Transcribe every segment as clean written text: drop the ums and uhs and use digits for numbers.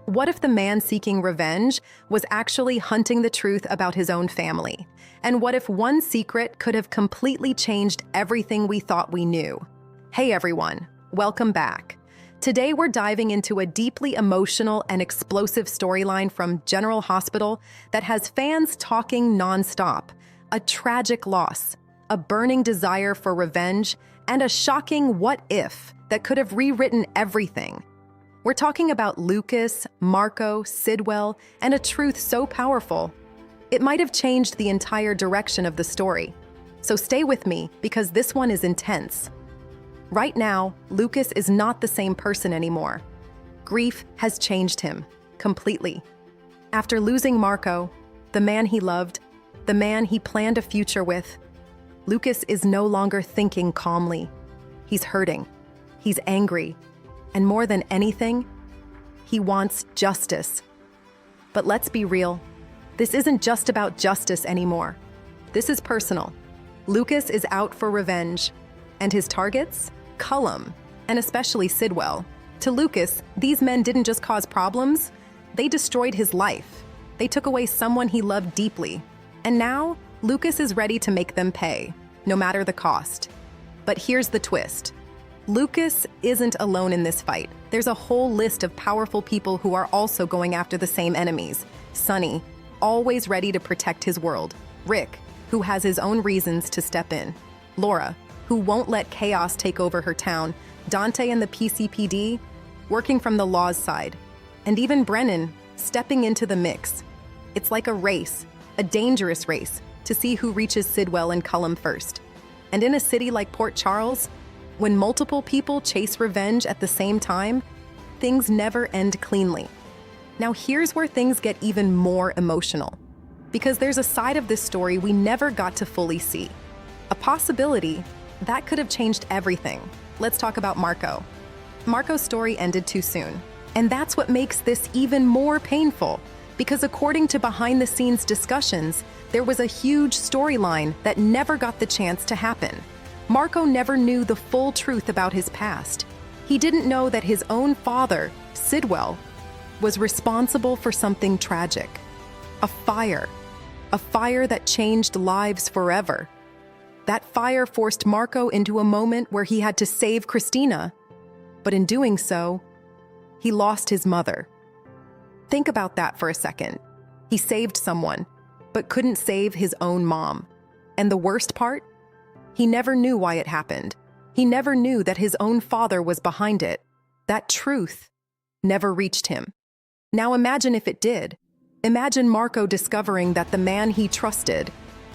What if the man seeking revenge was actually hunting the truth about his own family? And what if one secret could have completely changed everything we thought we knew? Hey everyone, welcome back. Today we're diving into a deeply emotional and explosive storyline from General Hospital that has fans talking nonstop. A tragic loss, a burning desire for revenge, and a shocking what if that could have rewritten everything. We're talking about Lucas, Marco, Sidwell, and a truth so powerful, it might have changed the entire direction of the story. So stay with me, because this one is intense. Right now, Lucas is not the same person anymore. Grief has changed him, completely. After losing Marco, the man he loved, the man he planned a future with, Lucas is no longer thinking calmly. He's hurting. He's angry. And more than anything, he wants justice. But let's be real. This isn't just about justice anymore. This is personal. Lucas is out for revenge. And his targets? Cullum, and especially Sidwell. To Lucas, these men didn't just cause problems, they destroyed his life. They took away someone he loved deeply. And now, Lucas is ready to make them pay, no matter the cost. But here's the twist. Lucas isn't alone in this fight. There's a whole list of powerful people who are also going after the same enemies. Sonny, always ready to protect his world. Rick, who has his own reasons to step in. Laura, who won't let chaos take over her town. Dante and the PCPD, working from the law's side. And even Brennan, stepping into the mix. It's like a race, a dangerous race, to see who reaches Sidwell and Cullum first. And in a city like Port Charles, when multiple people chase revenge at the same time, things never end cleanly. Now here's where things get even more emotional, because there's a side of this story we never got to fully see. A possibility that could have changed everything. Let's talk about Marco. Marco's story ended too soon, and that's what makes this even more painful, because according to behind-the-scenes discussions, there was a huge storyline that never got the chance to happen. Marco never knew the full truth about his past. He didn't know that his own father, Sidwell, was responsible for something tragic. A fire that changed lives forever. That fire forced Marco into a moment where he had to save Christina, but in doing so, he lost his mother. Think about that for a second. He saved someone, but couldn't save his own mom. And the worst part? He never knew why it happened. He never knew that his own father was behind it. That truth never reached him. Now imagine if it did. Imagine Marco discovering that the man he trusted,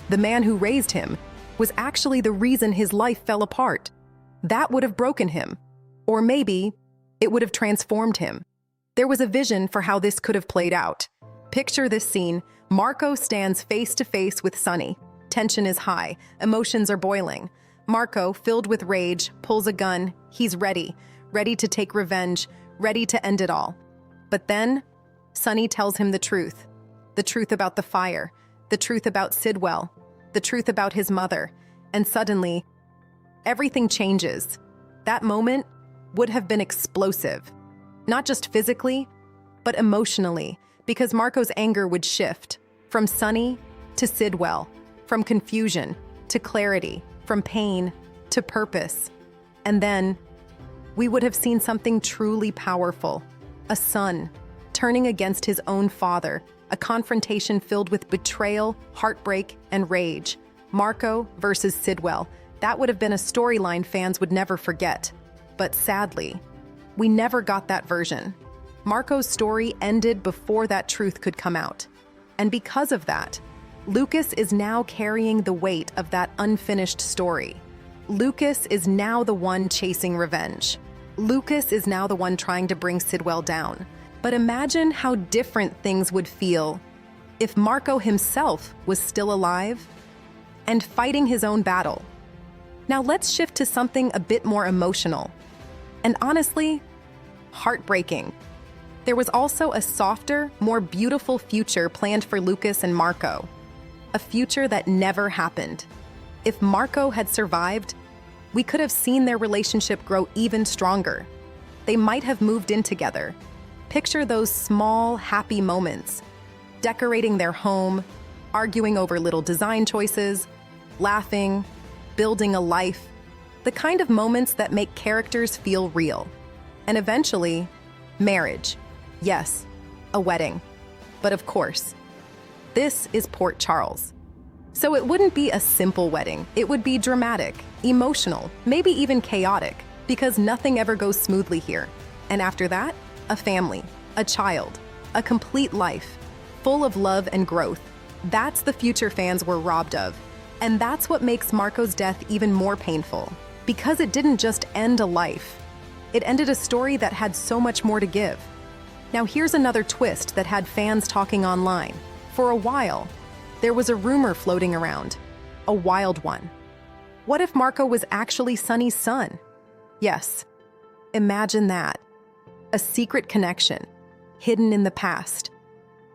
the man who raised him, was actually the reason his life fell apart. That would have broken him. Or maybe it would have transformed him. There was a vision for how this could have played out. Picture this scene. Marco stands face to face with Sonny. Tension is high. Emotions are boiling. Marco, filled with rage, pulls a gun. He's ready to take revenge, ready to end it all. But then, Sonny tells him the truth about the fire, the truth about Sidwell, the truth about his mother, and suddenly, everything changes. That moment would have been explosive, not just physically, but emotionally, because Marco's anger would shift from Sonny to Sidwell, from confusion to clarity, from pain to purpose. And then, we would have seen something truly powerful, a son turning against his own father, a confrontation filled with betrayal, heartbreak, and rage. Marco versus Sidwell. That would have been a storyline fans would never forget. But sadly, we never got that version. Marco's story ended before that truth could come out. And because of that, Lucas is now carrying the weight of that unfinished story. Lucas is now the one chasing revenge. Lucas is now the one trying to bring Sidwell down. But imagine how different things would feel if Marco himself was still alive and fighting his own battle. Now let's shift to something a bit more emotional and honestly, heartbreaking. There was also a softer, more beautiful future planned for Lucas and Marco. A future that never happened. If Marco had survived, we could have seen their relationship grow even stronger. They might have moved in together. Picture those small, happy moments, decorating their home, arguing over little design choices, laughing, building a life, the kind of moments that make characters feel real. And eventually, marriage. Yes, a wedding. But of course, this is Port Charles. So it wouldn't be a simple wedding. It would be dramatic, emotional, maybe even chaotic, because nothing ever goes smoothly here. And after that, a family, a child, a complete life, full of love and growth. That's the future fans were robbed of. And that's what makes Marco's death even more painful, because it didn't just end a life. It ended a story that had so much more to give. Now here's another twist that had fans talking online. For a while, there was a rumor floating around, a wild one. What if Marco was actually Sonny's son? Yes, imagine that. A secret connection, hidden in the past.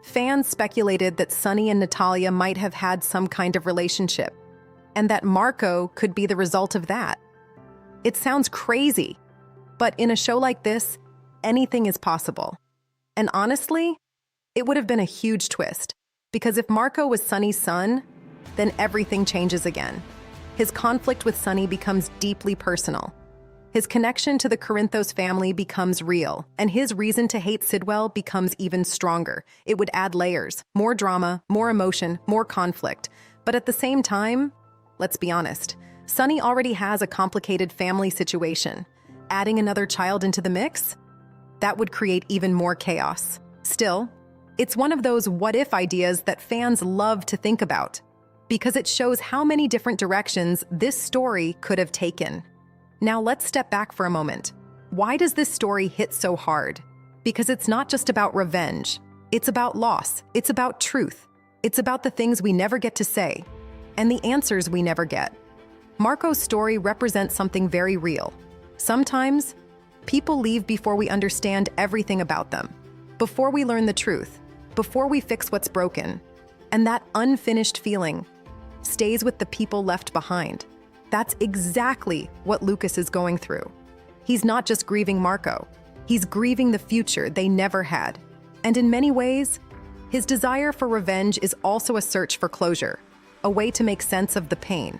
Fans speculated that Sonny and Natalia might have had some kind of relationship, and that Marco could be the result of that. It sounds crazy, but in a show like this, anything is possible. And honestly, it would have been a huge twist, because if Marco was Sonny's son, then everything changes again. His conflict with Sonny becomes deeply personal. His connection to the Corinthos family becomes real, and his reason to hate Sidwell becomes even stronger. It would add layers, more drama, more emotion, more conflict. But at the same time, let's be honest, Sonny already has a complicated family situation. Adding another child into the mix? That would create even more chaos. Still, it's one of those what-if ideas that fans love to think about, because it shows how many different directions this story could have taken. Now let's step back for a moment. Why does this story hit so hard? Because it's not just about revenge. It's about loss. It's about truth. It's about the things we never get to say, and the answers we never get. Marco's story represents something very real. Sometimes, people leave before we understand everything about them, before we learn the truth, before we fix what's broken. And that unfinished feeling stays with the people left behind. That's exactly what Lucas is going through. He's not just grieving Marco, he's grieving the future they never had. And in many ways, his desire for revenge is also a search for closure, a way to make sense of the pain.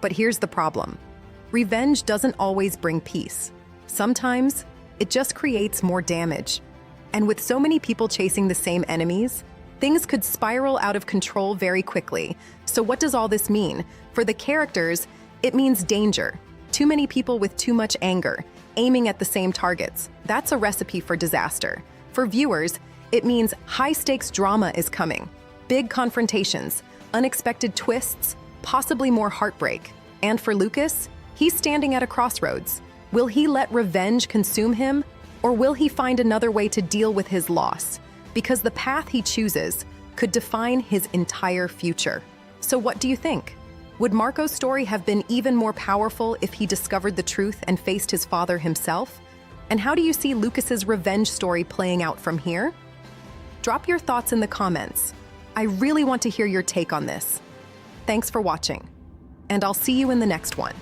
But here's the problem. Revenge doesn't always bring peace. Sometimes, it just creates more damage. And with so many people chasing the same enemies, things could spiral out of control very quickly. So what does all this mean? For the characters, it means danger. Too many people with too much anger, aiming at the same targets. That's a recipe for disaster. For viewers, it means high-stakes drama is coming. Big confrontations, unexpected twists, possibly more heartbreak. And for Lucas, he's standing at a crossroads. Will he let revenge consume him, or will he find another way to deal with his loss? Because the path he chooses could define his entire future. So what do you think? Would Marco's story have been even more powerful if he discovered the truth and faced his father himself? And how do you see Lucas's revenge story playing out from here? Drop your thoughts in the comments. I really want to hear your take on this. Thanks for watching, and I'll see you in the next one.